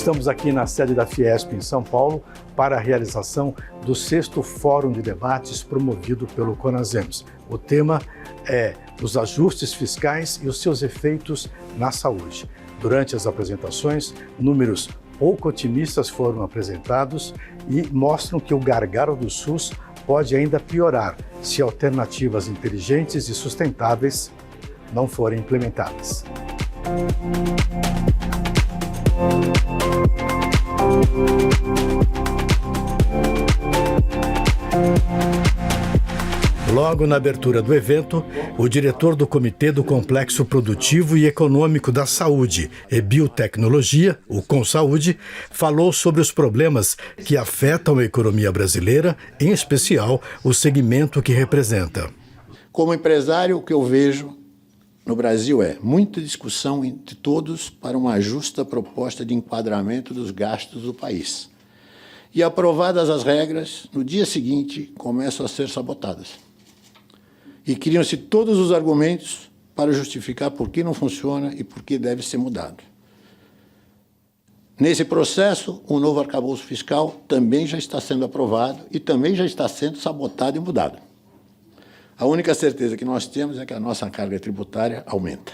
Estamos aqui na sede da Fiesp, em São Paulo, para a realização do 6º Fórum de Debates promovido pelo CONASEMS. O tema é os ajustes fiscais e os seus efeitos na saúde. Durante as apresentações, números pouco otimistas foram apresentados e mostram que o gargalo do SUS pode ainda piorar se alternativas inteligentes e sustentáveis não forem implementadas. Logo na abertura do evento, o diretor do Comitê do Complexo Produtivo e Econômico da Saúde e Biotecnologia, o ConSaúde, falou sobre os problemas que afetam a economia brasileira, em especial o segmento que representa. Como empresário, o que eu vejo no Brasil é muita discussão entre todos para uma justa proposta de enquadramento dos gastos do país. E aprovadas as regras, no dia seguinte começam a ser sabotadas. E criam-se todos os argumentos para justificar por que não funciona e por que deve ser mudado. Nesse processo, o novo arcabouço fiscal também já está sendo aprovado e também já está sendo sabotado e mudado. A única certeza que nós temos é que a nossa carga tributária aumenta.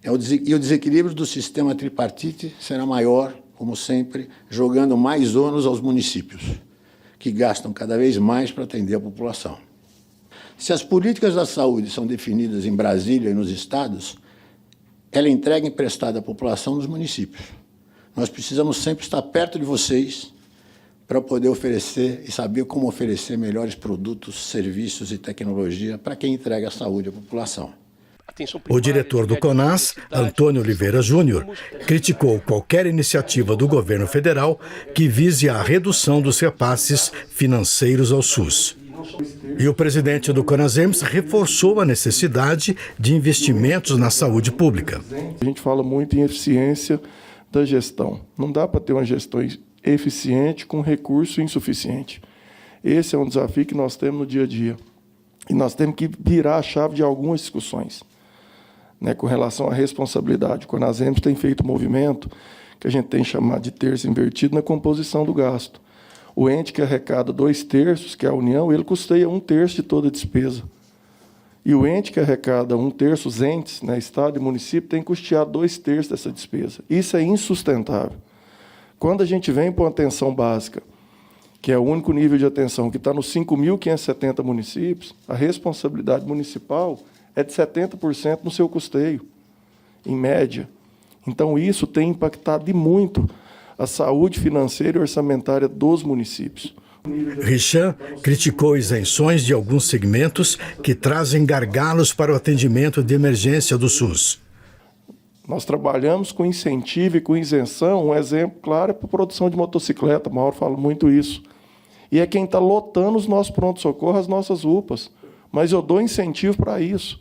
E o desequilíbrio do sistema tripartite será maior, como sempre, jogando mais ônus aos municípios, que gastam cada vez mais para atender a população. Se as políticas da saúde são definidas em Brasília e nos estados, ela é entregue emprestada à população dos municípios. Nós precisamos sempre estar perto de vocês para poder oferecer e saber como oferecer melhores produtos, serviços e tecnologia para quem entrega a saúde à população. O diretor do CONAS, Antônio Oliveira Júnior, criticou qualquer iniciativa do governo federal que vise a redução dos repasses financeiros ao SUS. E o presidente do CONASEMS reforçou a necessidade de investimentos na saúde pública. A gente fala muito em eficiência da gestão. Não dá para ter uma gestão eficiente com recurso insuficiente. Esse é um desafio que nós temos no dia a dia. E nós temos que virar a chave de algumas discussões, né, com relação à responsabilidade. O CONASEMS tem feito um movimento que a gente tem chamado de terço invertido na composição do gasto. O ente que arrecada 2/3, que é a União, ele custeia 1/3 de toda a despesa. E o ente que arrecada 1/3, os entes, né, Estado e município, tem que custear 2/3 dessa despesa. Isso é insustentável. Quando a gente vem para uma atenção básica, que é o único nível de atenção que está nos 5.570 municípios, a responsabilidade municipal é de 70% no seu custeio, em média. Então, isso tem impactado de muito a saúde financeira e orçamentária dos municípios. Richan criticou isenções de alguns segmentos que trazem gargalos para o atendimento de emergência do SUS. Nós trabalhamos com incentivo e com isenção. Um exemplo claro é para a produção de motocicleta, o Mauro fala muito isso. E é quem está lotando os nossos pronto-socorro, as nossas UPAs. Mas eu dou incentivo para isso.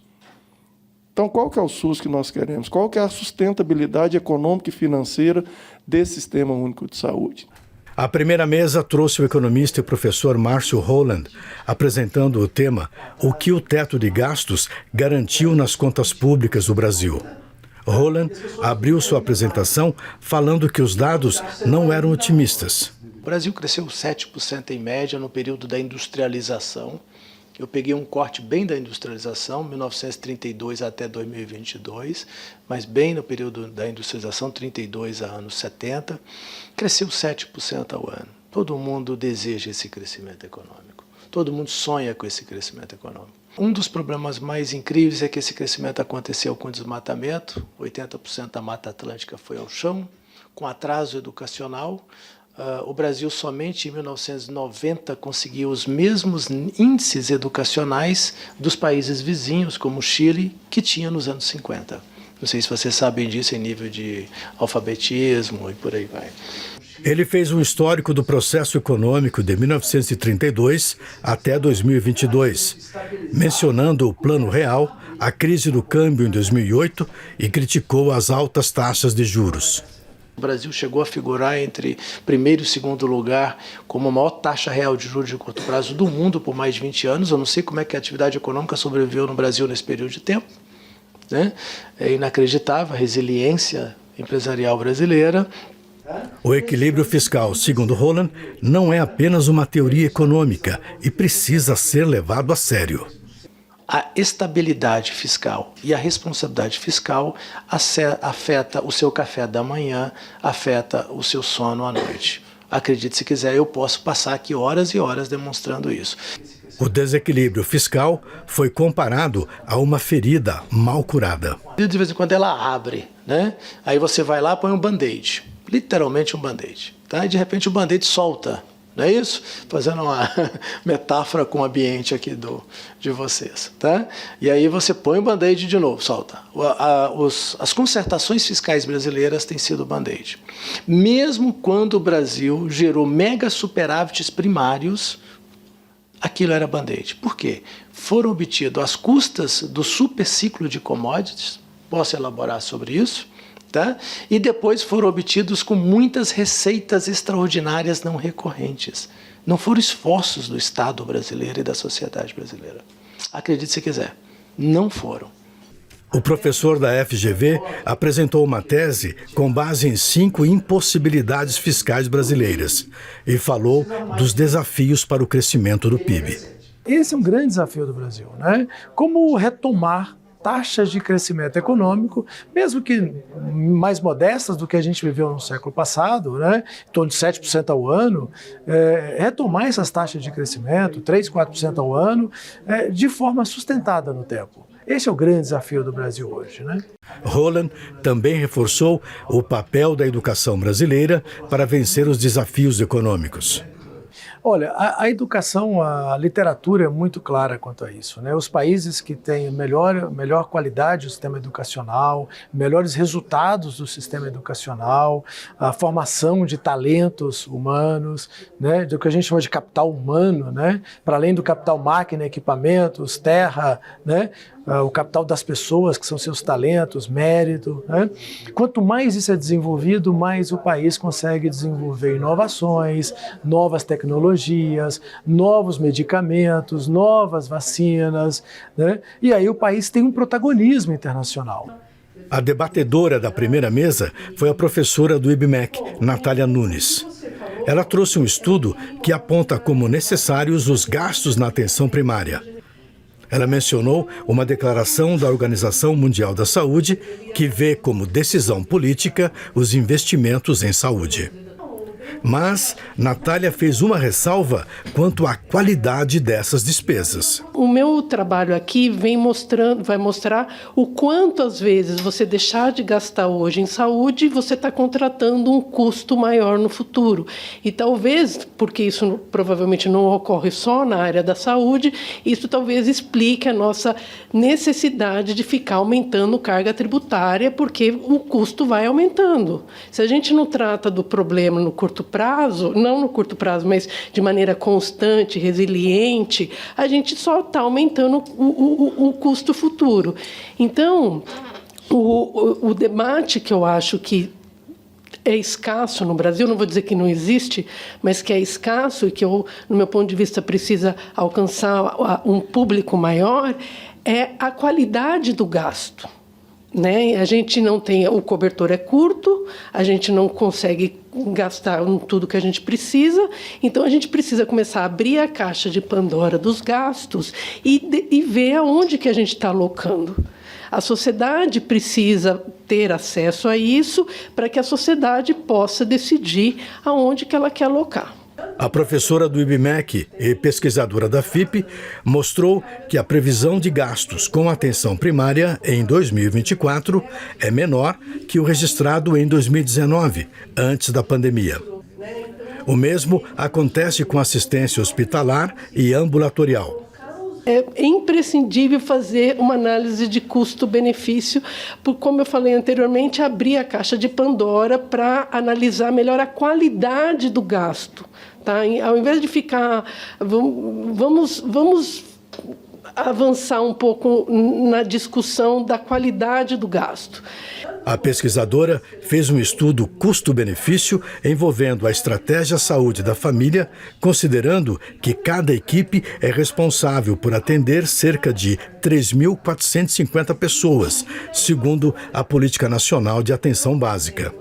Então, qual que é o SUS que nós queremos? Qual que é a sustentabilidade econômica e financeira desse Sistema Único de Saúde? A primeira mesa trouxe o economista e professor Márcio Holland, apresentando o tema O que o teto de gastos garantiu nas contas públicas do Brasil. Holland abriu sua apresentação falando que os dados não eram otimistas. O Brasil cresceu 7% em média no período da industrialização. Eu peguei um corte bem da industrialização, 1932 até 2022, mas bem no período da industrialização, 32 a anos 70, cresceu 7% ao ano. Todo mundo deseja esse crescimento econômico, todo mundo sonha com esse crescimento econômico. Um dos problemas mais incríveis é que esse crescimento aconteceu com desmatamento, 80% da Mata Atlântica foi ao chão, com atraso educacional. O Brasil somente em 1990 conseguiu os mesmos índices educacionais dos países vizinhos, como o Chile, que tinha nos anos 50. Não sei se vocês sabem disso em nível de alfabetismo e por aí vai. Ele fez um histórico do processo econômico de 1932 até 2022, mencionando o Plano Real, a crise do câmbio em 2008 e criticou as altas taxas de juros. O Brasil chegou a figurar entre primeiro e segundo lugar como a maior taxa real de juros de curto prazo do mundo por mais de 20 anos. Eu não sei como é que a atividade econômica sobreviveu no Brasil nesse período de tempo, né? É inacreditável a resiliência empresarial brasileira. O equilíbrio fiscal, segundo Roland, não é apenas uma teoria econômica e precisa ser levado a sério. A estabilidade fiscal e a responsabilidade fiscal afeta o seu café da manhã, afeta o seu sono à noite. Acredite se quiser, eu posso passar aqui horas e horas demonstrando isso. O desequilíbrio fiscal foi comparado a uma ferida mal curada. De vez em quando ela abre, né? Aí você vai lá e põe um band-aid, literalmente um band-aid, tá? E de repente o band-aid solta, não é isso? Fazendo uma metáfora com o ambiente aqui de vocês, tá? E aí você põe o band-aid de novo, solta. As concertações fiscais brasileiras têm sido band-aid. Mesmo quando o Brasil gerou mega superávites primários, aquilo era band-aid. Por quê? Foram obtidos às custas do superciclo de commodities, posso elaborar sobre isso, tá? E depois foram obtidos com muitas receitas extraordinárias não recorrentes. Não foram esforços do Estado brasileiro e da sociedade brasileira. Acredite se quiser, não foram. O professor da FGV apresentou uma tese com base em 5 impossibilidades fiscais brasileiras e falou dos desafios para o crescimento do PIB. Esse é um grande desafio do Brasil, né? Como retomar taxas de crescimento econômico, mesmo que mais modestas do que a gente viveu no século passado, né? Em torno de 7% ao ano, retomar essas taxas de crescimento, 3%, 4% ao ano, de forma sustentada no tempo. Esse é o grande desafio do Brasil hoje, né? Roland também reforçou o papel da educação brasileira para vencer os desafios econômicos. Olha, a educação, a literatura é muito clara quanto a isso, né? Os países que têm melhor qualidade do sistema educacional, melhores resultados do sistema educacional, a formação de talentos humanos, né? Do que a gente chama de capital humano, né? Para além do capital máquina, equipamentos, terra, né? O capital das pessoas, que são seus talentos, mérito, né? Quanto mais isso é desenvolvido, mais o país consegue desenvolver inovações, novas tecnologias, novos medicamentos, novas vacinas, né? E aí o país tem um protagonismo internacional. A debatedora da primeira mesa foi a professora do IBMEC, Natália Nunes. Ela trouxe um estudo que aponta como necessários os gastos na atenção primária. Ela mencionou uma declaração da Organização Mundial da Saúde que vê como decisão política os investimentos em saúde. Mas Natália fez uma ressalva quanto à qualidade dessas despesas. O meu trabalho aqui vai mostrar o quanto, às vezes, você deixar de gastar hoje em saúde, você está contratando um custo maior no futuro. E talvez, porque isso provavelmente não ocorre só na área da saúde, isso talvez explique a nossa necessidade de ficar aumentando carga tributária, porque o custo vai aumentando. Se a gente não trata do problema no curto prazo, não no curto prazo, mas de maneira constante, resiliente, a gente só está aumentando o custo futuro. Então, o debate que eu acho que é escasso no Brasil, não vou dizer que não existe, mas que é escasso e que, no meu ponto de vista, precisa alcançar um público maior, é a qualidade do gasto. Né? A gente não tem, o cobertor é curto, a gente não consegue gastar tudo que a gente precisa, então a gente precisa começar a abrir a caixa de Pandora dos gastos e ver aonde que a gente está alocando. A sociedade precisa ter acesso a isso para que a sociedade possa decidir aonde que ela quer alocar. A professora do IBMEC e pesquisadora da FIP mostrou que a previsão de gastos com atenção primária em 2024 é menor que o registrado em 2019, antes da pandemia. O mesmo acontece com assistência hospitalar e ambulatorial. É imprescindível fazer uma análise de custo-benefício, por, como eu falei anteriormente, abrir a caixa de Pandora para analisar melhor a qualidade do gasto. Tá? Ao invés de ficar... Vamos avançar um pouco na discussão da qualidade do gasto. A pesquisadora fez um estudo custo-benefício envolvendo a estratégia saúde da família, considerando que cada equipe é responsável por atender cerca de 3.450 pessoas, segundo a Política Nacional de Atenção Básica.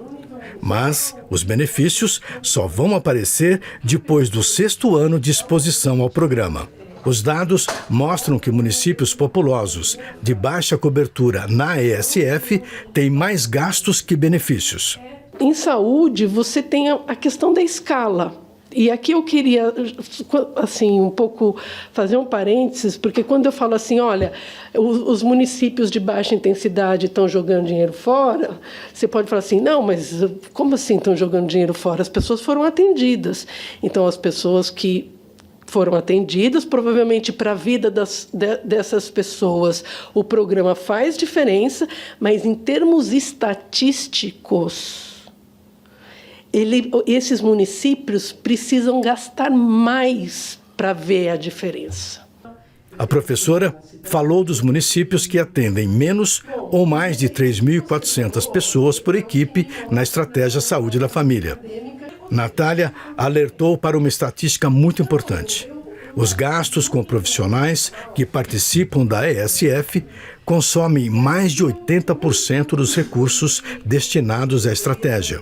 Mas os benefícios só vão aparecer depois do 6º ano de exposição ao programa. Os dados mostram que municípios populosos de baixa cobertura na ESF têm mais gastos que benefícios. Em saúde, você tem a questão da escala. E aqui eu queria, assim, um pouco fazer um parênteses, porque quando eu falo assim, olha, os municípios de baixa intensidade estão jogando dinheiro fora, você pode falar assim, não, mas como assim estão jogando dinheiro fora? As pessoas foram atendidas. Então, as pessoas que foram atendidas, provavelmente para a vida dessas pessoas o programa faz diferença, mas em termos estatísticos, esses municípios precisam gastar mais para ver a diferença. A professora falou dos municípios que atendem menos ou mais de 3.400 pessoas por equipe na estratégia Saúde da Família. Natália alertou para uma estatística muito importante. Os gastos com profissionais que participam da ESF consomem mais de 80% dos recursos destinados à estratégia.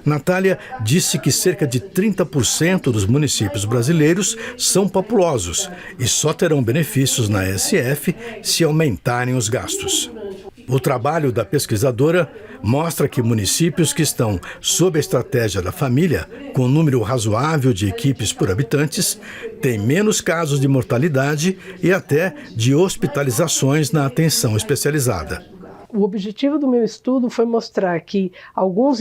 Natália disse que cerca de 30% dos municípios brasileiros são populosos e só terão benefícios na ESF se aumentarem os gastos. O trabalho da pesquisadora mostra que municípios que estão sob a estratégia da família, com um número razoável de equipes por habitantes, têm menos casos de mortalidade e até de hospitalizações na atenção especializada. O objetivo do meu estudo foi mostrar que alguns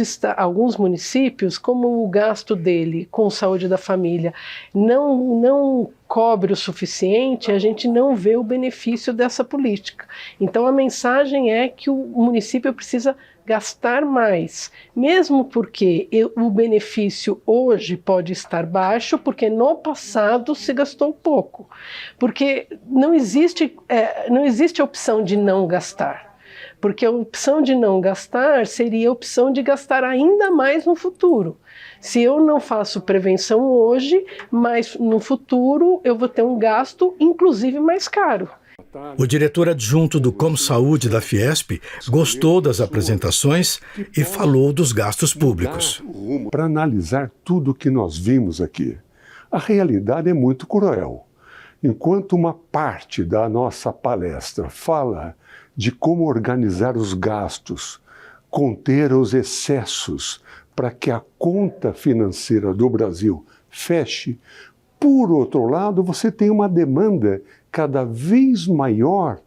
municípios, como o gasto dele com saúde da família não cobre o suficiente, a gente não vê o benefício dessa política. Então a mensagem é que o município precisa gastar mais, mesmo porque o benefício hoje pode estar baixo, porque no passado se gastou pouco. Porque não existe a opção de não gastar. Porque a opção de não gastar seria a opção de gastar ainda mais no futuro. Se eu não faço prevenção hoje, mas no futuro eu vou ter um gasto, inclusive, mais caro. O diretor adjunto do ComSaúde da Fiesp gostou das apresentações e falou dos gastos públicos. Para analisar tudo o que nós vimos aqui, a realidade é muito cruel. Enquanto uma parte da nossa palestra fala de como organizar os gastos, conter os excessos para que a conta financeira do Brasil feche, por outro lado, você tem uma demanda cada vez maior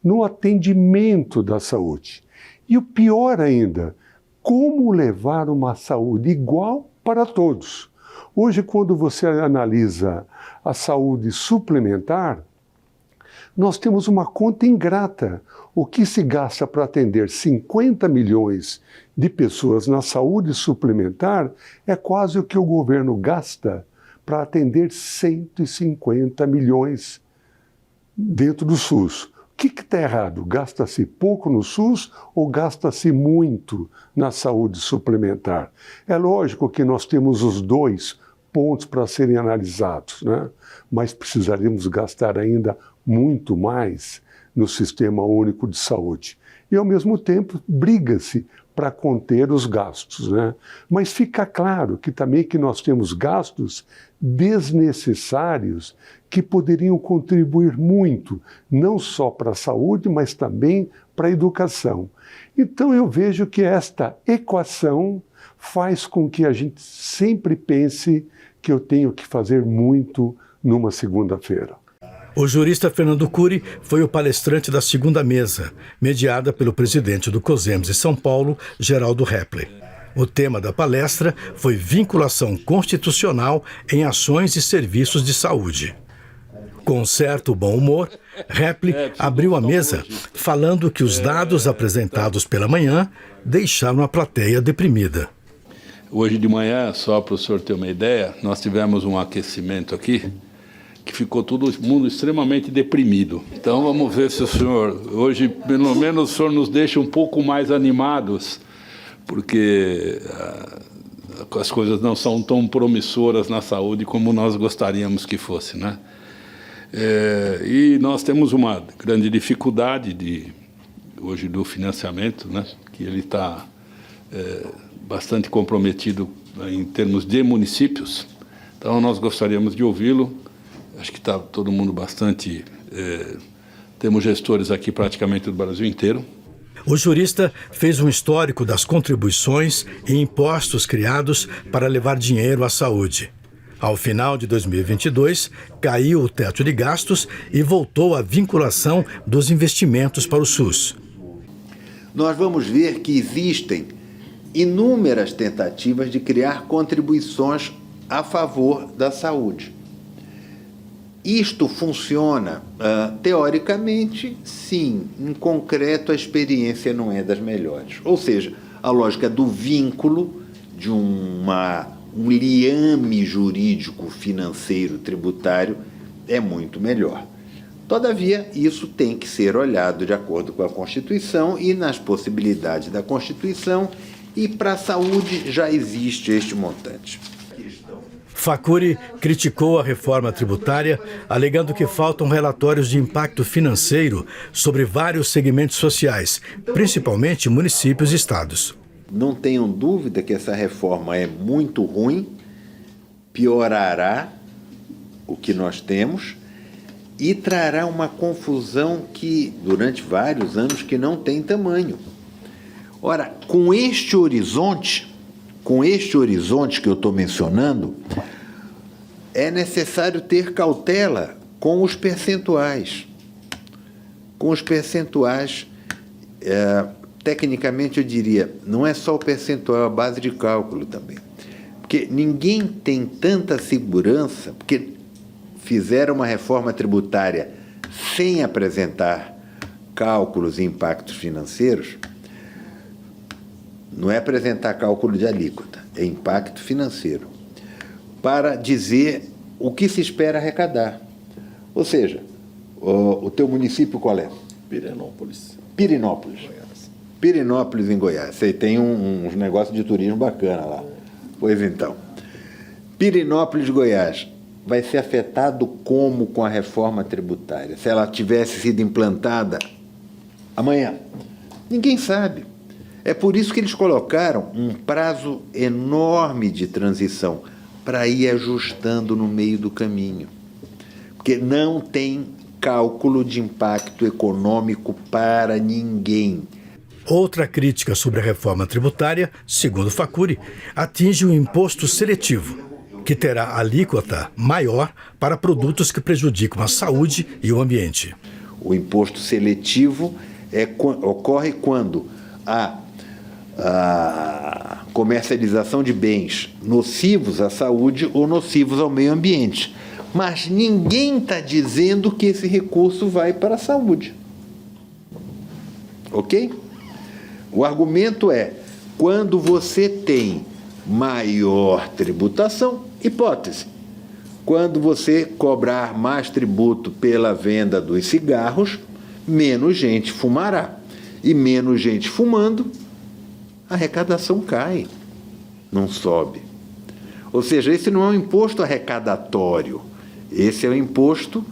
no atendimento da saúde. E o pior ainda, como levar uma saúde igual para todos? Hoje, quando você analisa a saúde suplementar, nós temos uma conta ingrata. O que se gasta para atender 50 milhões de pessoas na saúde suplementar é quase o que o governo gasta para atender 150 milhões dentro do SUS. O que está errado? Gasta-se pouco no SUS ou gasta-se muito na saúde suplementar? É lógico que nós temos os dois pontos para serem analisados, né? Mas precisaríamos gastar ainda muito mais no Sistema Único de Saúde. E, ao mesmo tempo, briga-se para conter os gastos, né? Mas fica claro que também que nós temos gastos desnecessários que poderiam contribuir muito, não só para a saúde, mas também para a educação. Então eu vejo que esta equação faz com que a gente sempre pense que eu tenho que fazer muito numa segunda-feira. O jurista Fernando Cury foi o palestrante da segunda mesa, mediada pelo presidente do COSEMS de São Paulo, Geraldo Hepler. O tema da palestra foi vinculação constitucional em ações e serviços de saúde. Com certo bom humor, Hepler abriu a mesa falando que os dados apresentados pela manhã deixaram a plateia deprimida. Hoje de manhã, só para o senhor ter uma ideia, nós tivemos um aquecimento aqui, que ficou todo mundo extremamente deprimido. Então vamos ver se o senhor, hoje pelo menos o senhor nos deixa um pouco mais animados, porque as coisas não são tão promissoras na saúde como nós gostaríamos que fosse, né? E nós temos uma grande dificuldade hoje do financiamento, né? Que ele está bastante comprometido em termos de municípios. Então, nós gostaríamos de ouvi-lo. Acho que está todo mundo bastante... temos gestores aqui praticamente do Brasil inteiro. O jurista fez um histórico das contribuições e impostos criados para levar dinheiro à saúde. Ao final de 2022, caiu o teto de gastos e voltou a vinculação dos investimentos para o SUS. Nós vamos ver que existem inúmeras tentativas de criar contribuições a favor da saúde. Isto funciona, teoricamente, sim. Em concreto, a experiência não é das melhores. Ou seja, a lógica do vínculo, de um liame jurídico, financeiro, tributário, é muito melhor. Todavia, isso tem que ser olhado de acordo com a Constituição e nas possibilidades da Constituição, e para a saúde já existe este montante. Facuri criticou a reforma tributária, alegando que faltam relatórios de impacto financeiro sobre vários segmentos sociais, principalmente municípios e estados. Não tenham dúvida que essa reforma é muito ruim, piorará o que nós temos e trará uma confusão que, durante vários anos, que não tem tamanho. Ora, com este horizonte que eu estou mencionando, é necessário ter cautela com os percentuais. Com os percentuais, tecnicamente eu diria, não é só o percentual, é a base de cálculo também. Porque ninguém tem tanta segurança, porque fizeram uma reforma tributária sem apresentar cálculos e impactos financeiros. Não é apresentar cálculo de alíquota, é impacto financeiro, para dizer o que se espera arrecadar. Ou seja, o teu município qual é? Pirenópolis. Pirenópolis. Pirenópolis, em Goiás. Você tem uns negócios de turismo bacana lá. Pois então, Pirenópolis, Goiás, vai ser afetado como com a reforma tributária? Se ela tivesse sido implantada amanhã? Ninguém sabe. É por isso que eles colocaram um prazo enorme de transição, para ir ajustando no meio do caminho. Porque não tem cálculo de impacto econômico para ninguém. Outra crítica sobre a reforma tributária, segundo Facuri, atinge o imposto seletivo, que terá alíquota maior para produtos que prejudicam a saúde e o ambiente. O imposto seletivo ocorre quando a comercialização de bens nocivos à saúde ou nocivos ao meio ambiente. Mas ninguém está dizendo que esse recurso vai para a saúde. Ok? O argumento é, quando você tem maior tributação, hipótese, quando você cobrar mais tributo pela venda dos cigarros, menos gente fumará. E menos gente fumando, a arrecadação cai, não sobe. Ou seja, esse não é um imposto arrecadatório, esse é um imposto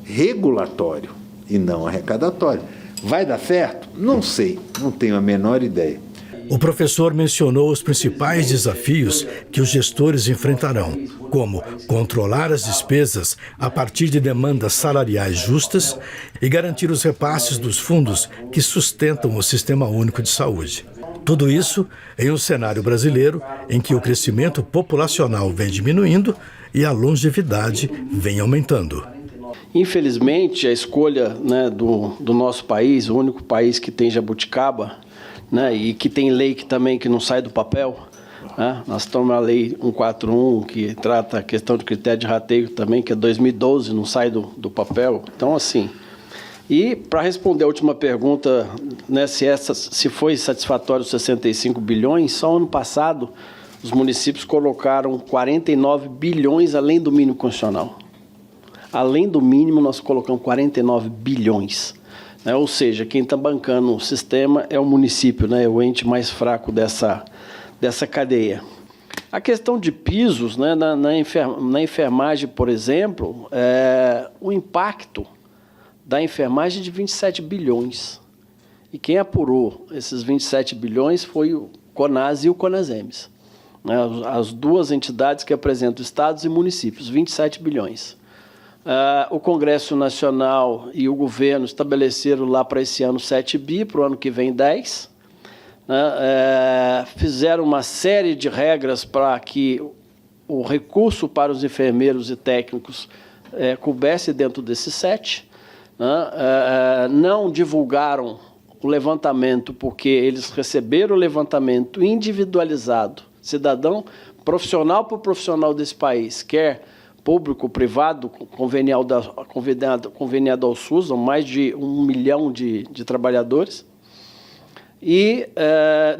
regulatório e não arrecadatório. Vai dar certo? Não sei, não tenho a menor ideia. O professor mencionou os principais desafios que os gestores enfrentarão, como controlar as despesas a partir de demandas salariais justas e garantir os repasses dos fundos que sustentam o Sistema Único de Saúde. Tudo isso em um cenário brasileiro em que o crescimento populacional vem diminuindo e a longevidade vem aumentando. Infelizmente, a escolha, né, do nosso país, o único país que tem jabuticaba, né, e que tem lei que não sai do papel, né? Nós temos a Lei 141, que trata a questão de critério de rateio também, que é 2012, não sai do papel. Então, assim... E, para responder a última pergunta, né, se foi satisfatório os 65 bilhões, só ano passado os municípios colocaram 49 bilhões além do mínimo constitucional. Além do mínimo, nós colocamos 49 bilhões. Né? Ou seja, quem está bancando o sistema é o município, né, é o ente mais fraco dessa cadeia. A questão de pisos, né, na enfermagem, por exemplo, o impacto da enfermagem de 27 bilhões. E quem apurou esses 27 bilhões foi CONAS e o CONASEMES. As duas entidades que apresentam estados e municípios, 27 bilhões. O Congresso Nacional e o governo estabeleceram lá para esse ano 7 bi, para o ano que vem 10. Fizeram uma série de regras para que o recurso para os enfermeiros e técnicos coubesse dentro desses 7. Não divulgaram o levantamento, porque eles receberam o levantamento individualizado, cidadão, profissional por profissional desse país, quer público, privado, conveniado ao SUS, são mais de 1 milhão de trabalhadores, e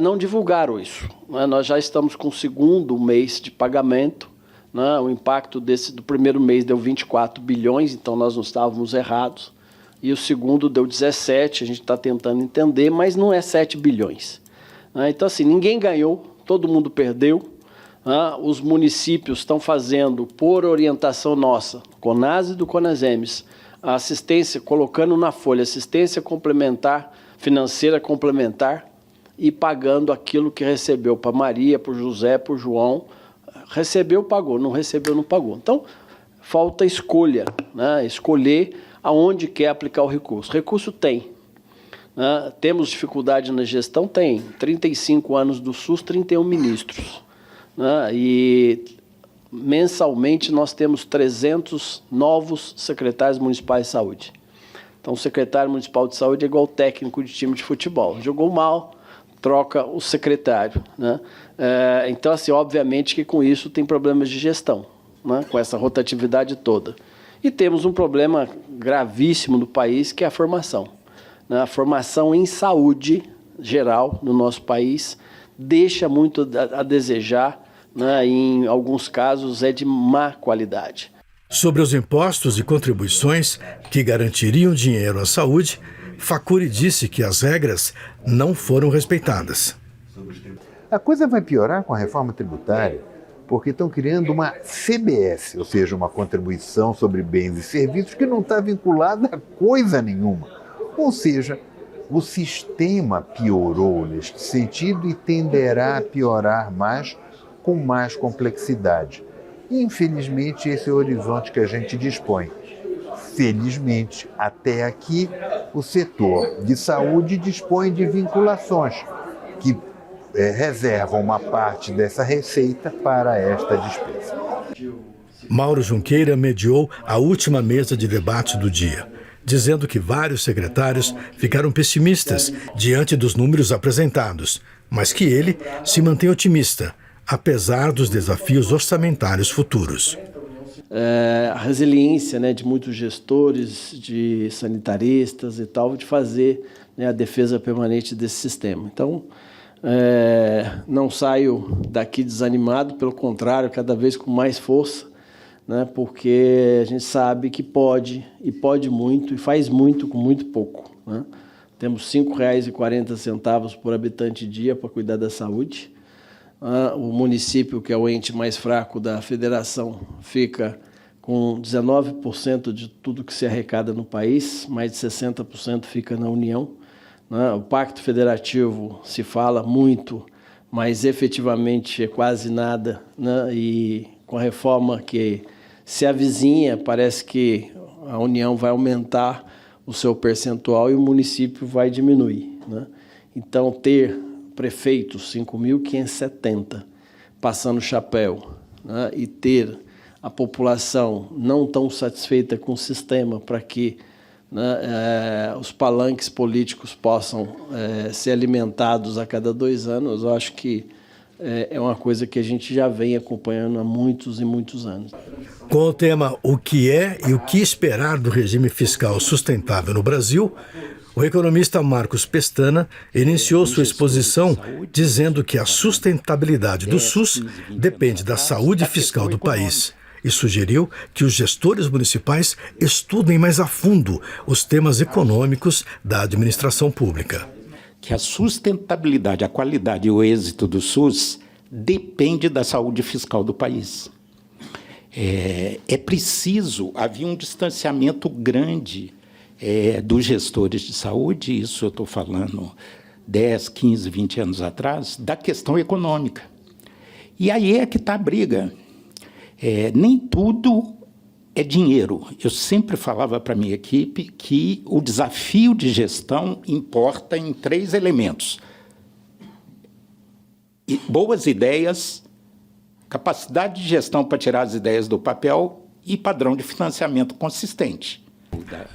não divulgaram isso. Nós já estamos com o segundo mês de pagamento, o impacto do primeiro mês deu 24 bilhões, então nós não estávamos errados, e o segundo deu 17, a gente está tentando entender, mas não é 7 bilhões. Então, assim, ninguém ganhou, todo mundo perdeu. Os municípios estão fazendo, por orientação nossa, CONAS e do CONASEMES, a assistência, colocando na folha assistência complementar, financeira complementar, e pagando aquilo que recebeu para Maria, para o José, para o João. Recebeu, pagou, não recebeu, não pagou. Então, falta escolha, escolher aonde quer aplicar o recurso. Recurso tem. Temos dificuldade na gestão? Tem. 35 anos do SUS, 31 ministros. E mensalmente nós temos 300 novos secretários municipais de saúde. Então, o secretário municipal de saúde é igual técnico de time de futebol. Jogou mal, troca o secretário. Então, assim, obviamente que com isso tem problemas de gestão, com essa rotatividade toda. E temos um problema gravíssimo no país, que é a formação. A formação em saúde geral no nosso país deixa muito a desejar, em alguns casos é de má qualidade. Sobre os impostos e contribuições que garantiriam dinheiro à saúde, Facuri disse que as regras não foram respeitadas. A coisa vai piorar com a reforma tributária, porque estão criando uma CBS, ou seja, uma contribuição sobre bens e serviços que não está vinculada a coisa nenhuma. Ou seja, o sistema piorou neste sentido e tenderá a piorar mais, com mais complexidade. Infelizmente, esse é o horizonte que a gente dispõe. Felizmente, até aqui, o setor de saúde dispõe de vinculações que reservam uma parte dessa receita para esta despesa. Mauro Junqueira mediou a última mesa de debate do dia, dizendo que vários secretários ficaram pessimistas diante dos números apresentados, mas que ele se mantém otimista, apesar dos desafios orçamentários futuros. A resiliência, de muitos gestores, de sanitaristas e tal, de fazer a defesa permanente desse sistema. Então, não saio daqui desanimado, pelo contrário, cada vez com mais força, porque a gente sabe que pode, e pode muito, e faz muito com muito pouco. Temos R$ 5,40 por habitante dia para cuidar da saúde. O município, que é o ente mais fraco da federação, fica com 19% de tudo que se arrecada no país, mais de 60% fica na União. O Pacto Federativo se fala muito, mas efetivamente é quase nada. E com a reforma que se avizinha, parece que a União vai aumentar o seu percentual e o município vai diminuir. Então, ter prefeitos, 5.570, passando chapéu, e ter a população não tão satisfeita com o sistema para que os palanques políticos possam ser alimentados a cada 2 anos, eu acho que é uma coisa que a gente já vem acompanhando há muitos e muitos anos. Com o tema O que é e o que esperar do regime fiscal sustentável no Brasil, o economista Marcos Pestana iniciou sua exposição dizendo que a sustentabilidade do SUS depende da saúde fiscal do país e sugeriu que os gestores municipais estudem mais a fundo os temas econômicos da administração pública. Que a sustentabilidade, a qualidade e o êxito do SUS depende da saúde fiscal do país. É preciso, havia um distanciamento grande dos gestores de saúde, isso eu estou falando 10, 15, 20 anos atrás, da questão econômica. E aí é que está a briga. Nem tudo é dinheiro. Eu sempre falava para a minha equipe que o desafio de gestão importa em 3 elementos. Boas ideias, capacidade de gestão para tirar as ideias do papel e padrão de financiamento consistente.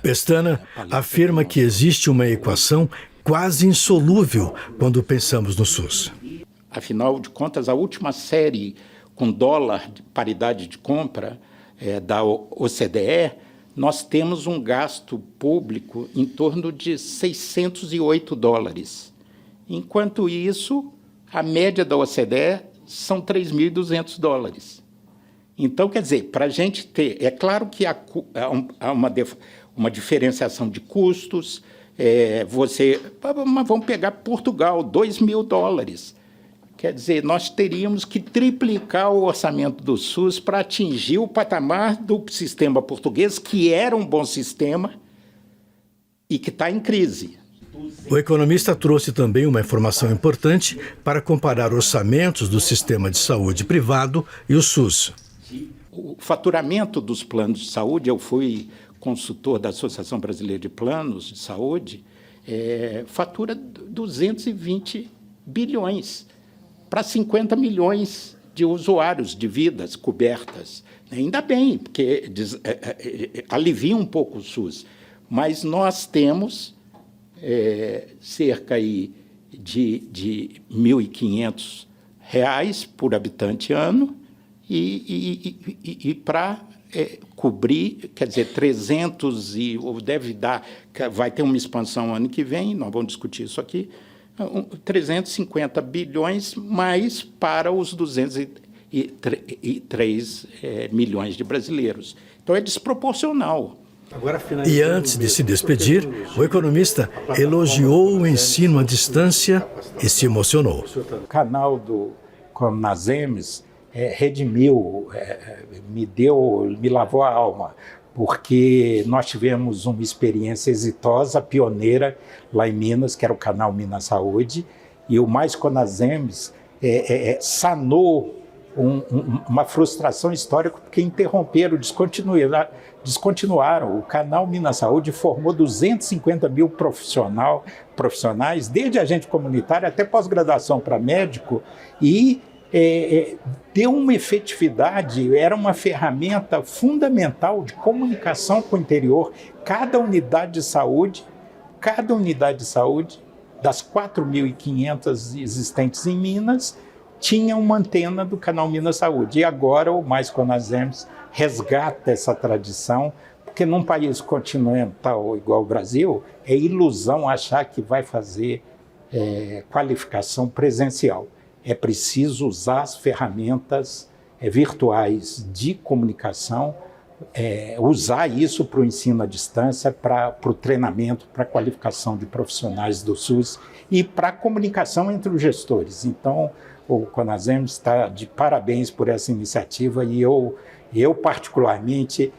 Pestana afirma que existe uma equação quase insolúvel quando pensamos no SUS. Afinal de contas, a última série com dólar de paridade de compra da OCDE, nós temos um gasto público em torno de 608 dólares. Enquanto isso, a média da OCDE são 3.200 dólares. Então, quer dizer, para a gente ter... É claro que há uma diferenciação de custos. Mas vamos pegar Portugal, 2.000 dólares. Quer dizer, nós teríamos que triplicar o orçamento do SUS para atingir o patamar do sistema português, que era um bom sistema e que está em crise. O economista trouxe também uma informação importante para comparar orçamentos do sistema de saúde privado e o SUS. O faturamento dos planos de saúde, eu fui consultor da Associação Brasileira de Planos de Saúde, fatura 220 bilhões para 50 milhões de usuários, de vidas cobertas. Ainda bem, porque alivia um pouco o SUS. Mas nós temos cerca aí de R$ 1.500 por habitante ano e para cobrir, quer dizer, 300 vai ter uma expansão ano que vem, nós vamos discutir isso aqui, 350 bilhões mais para os 203 milhões de brasileiros. Então, é desproporcional. E antes de se despedir, o economista elogiou o ensino à distância e se emocionou. O canal do Conasems redimiu, me lavou a alma, porque nós tivemos uma experiência exitosa, pioneira, lá em Minas, que era o canal Minas Saúde, e o Mais Conasems sanou uma frustração histórica, porque interromperam, descontinuaram. O canal Minas Saúde formou 250 mil profissionais, desde agente comunitário até pós-graduação para médico, e deu uma efetividade, era uma ferramenta fundamental de comunicação com o interior. Cada unidade de saúde, das 4.500 existentes em Minas, tinha uma antena do canal Minas Saúde. E agora o Mais Conasems resgata essa tradição, porque num país continental igual o Brasil, é ilusão achar que vai fazer qualificação presencial. É preciso usar as ferramentas virtuais de comunicação, usar isso para o ensino à distância, para o treinamento, para a qualificação de profissionais do SUS e para a comunicação entre os gestores. Então, o Conasems está de parabéns por essa iniciativa e eu particularmente,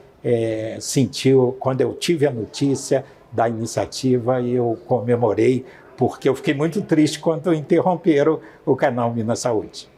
senti, quando eu tive a notícia da iniciativa, eu comemorei, porque eu fiquei muito triste quando interromperam o canal Minas Saúde.